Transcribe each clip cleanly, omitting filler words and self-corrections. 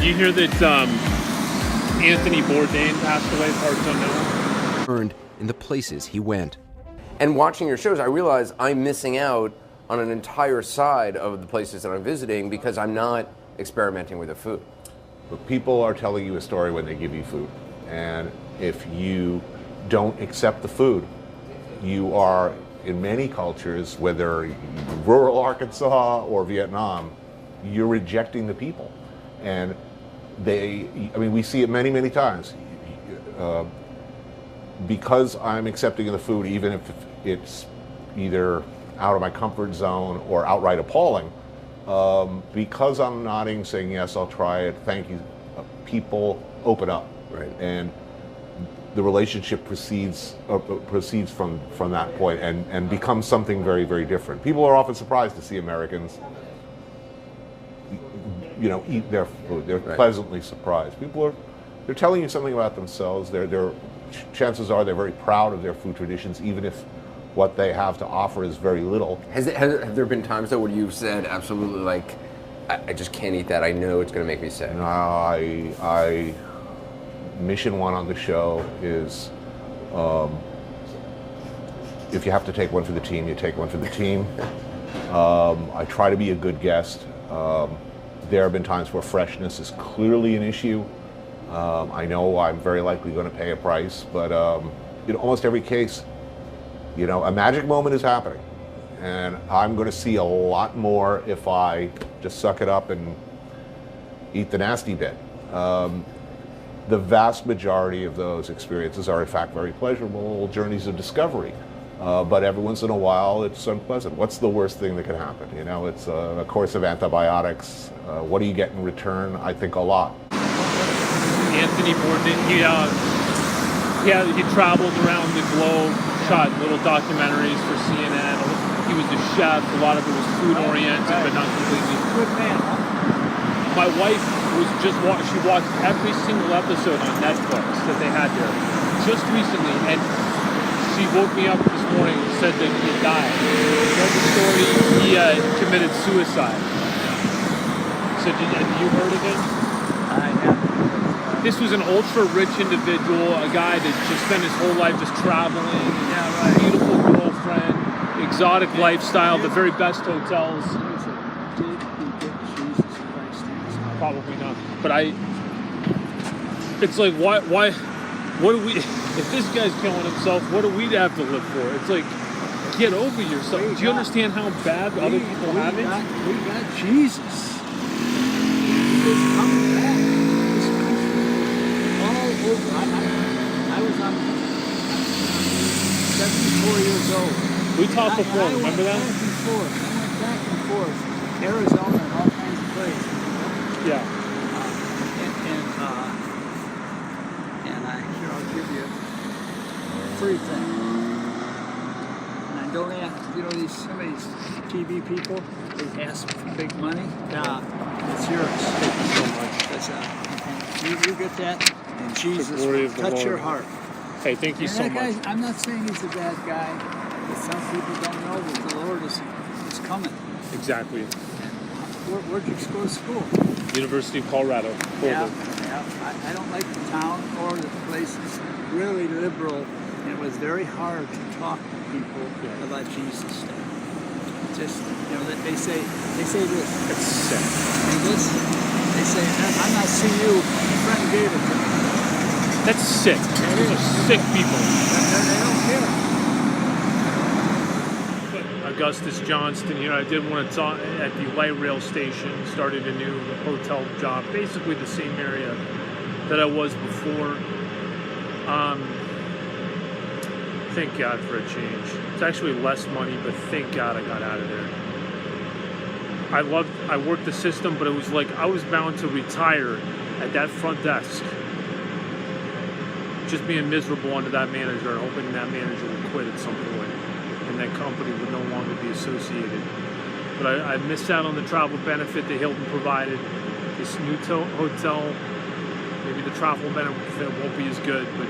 you hear that Anthony Bordain passed away, parts unknown? Earned in the places he went. And watching your shows, I realize I'm missing out on an entire side of the places that I'm visiting because I'm not experimenting with the food. But people are telling you a story when they give you food. And if you don't accept the food, you are, in many cultures, whether rural Arkansas or Vietnam, you're rejecting the people. And we see it many, many times. Because I'm accepting of the food, even if it's either out of my comfort zone or outright appalling, because I'm nodding, saying, yes, I'll try it, thank you, people open up. Right. And the relationship proceeds from that point and becomes something very, very different. People are often surprised to see Americans, eat their food. They're right. pleasantly surprised. They're telling you something about themselves. Chances are they're very proud of their food traditions, even if what they have to offer is very little. Have there been times though where you've said absolutely like, I just can't eat that, I know it's going to make me sick? I mission one on the show is if you have to take one for the team, you take one for the team. I try to be a good guest. There have been times where freshness is clearly an issue. I know I'm very likely going to pay a price, but in almost every case, a magic moment is happening. And I'm going to see a lot more if I just suck it up and eat the nasty bit. The vast majority of those experiences are in fact very pleasurable journeys of discovery. But every once in a while it's unpleasant. What's the worst thing that can happen? It's a course of antibiotics. What do you get in return? I think a lot. Anthony Bourdain, he traveled around the globe, shot little documentaries for CNN. He was a chef. A lot of it was food oriented, but not completely. Good man, huh? My wife she watched every single episode on Netflix that they had there just recently, and she woke me up this morning and said that he had died. Told the story, he committed suicide. So have you heard of it? I have. This was an ultra-rich individual, a guy that just spent his whole life just traveling, beautiful girlfriend, exotic lifestyle, the very best hotels. Probably not. But it's like, why, what do we, if this guy's killing himself, what do we have to live for? It's like, get over yourself. Do you understand how bad other people have it? We got Jesus. He's coming back. I was 74 years old. We talked before, remember that? I went back and forth, Arizona and all kinds of places. Yeah. I'll give you free thing. And I don't ask, some of these TV people, they ask for big money. It's yours. Thank you so much. You get that. And Jesus will touch your heart. Hey, thank you so much. I'm not saying he's a bad guy, but some people don't know that the Lord is coming. Exactly. Where'd you go to school? University of Colorado. Yeah. I don't like the town or the place. It's really liberal, and it was very hard to talk to people about Jesus. Just, they say this. It's sick. They say, I'm not seeing you. My friend gave it to me. That's sick. Those are sick people. They don't care. Augustus Johnston here. I did want to talk at the light rail station. Started a new hotel job, basically the same area that I was before. Thank God for a change. It's actually less money, but thank God I got out of there. I worked the system, but it was like I was bound to retire at that front desk. Just being miserable under that manager and hoping that manager would quit at some point and that company would no longer be associated. But I missed out on the travel benefit that Hilton provided. This new hotel, maybe the travel benefit won't be as good, but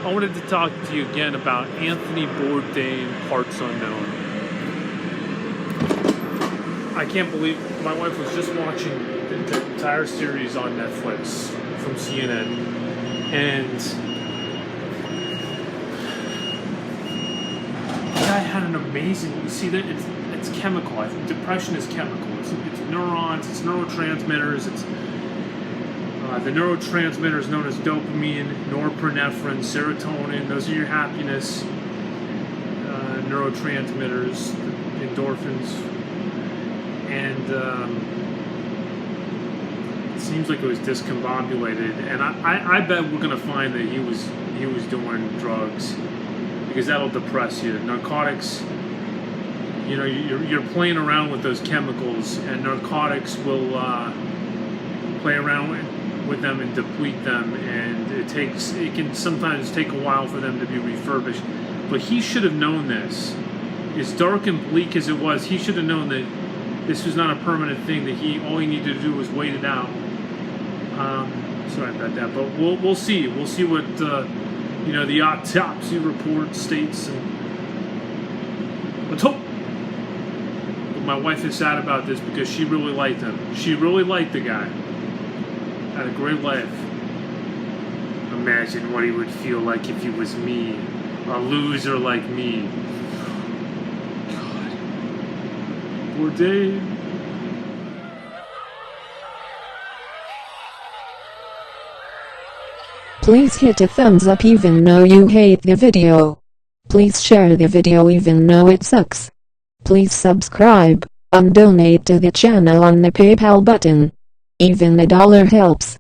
I wanted to talk to you again about Anthony Bourdain, Parts Unknown. I can't believe my wife was just watching the entire series on Netflix from CNN, and the guy had an amazing. You see that it's chemical. I think depression is chemical. It's neurons. It's neurotransmitters. It's the neurotransmitters known as dopamine, norepinephrine, serotonin. Those are your happiness neurotransmitters, endorphins, and it seems like it was discombobulated. And I bet we're gonna find that he was doing drugs, because that'll depress you. Narcotics, you know, you're playing around with those chemicals, and narcotics will play around with them and deplete them, and it can sometimes take a while for them to be refurbished. But he should have known this. As dark and bleak as it was, he should have known that this was not a permanent thing. That all he needed to do was wait it out. Sorry about that, but we'll see. We'll see what the autopsy report states. And let's hope. But my wife is sad about this because she really liked him. She really liked the guy. Had a great life. Imagine what he would feel like if he was me. A loser like me. God. Bordain. Please hit a thumbs up even though you hate the video. Please share the video even though it sucks. Please subscribe and donate to the channel on the PayPal button. Even $1 helps.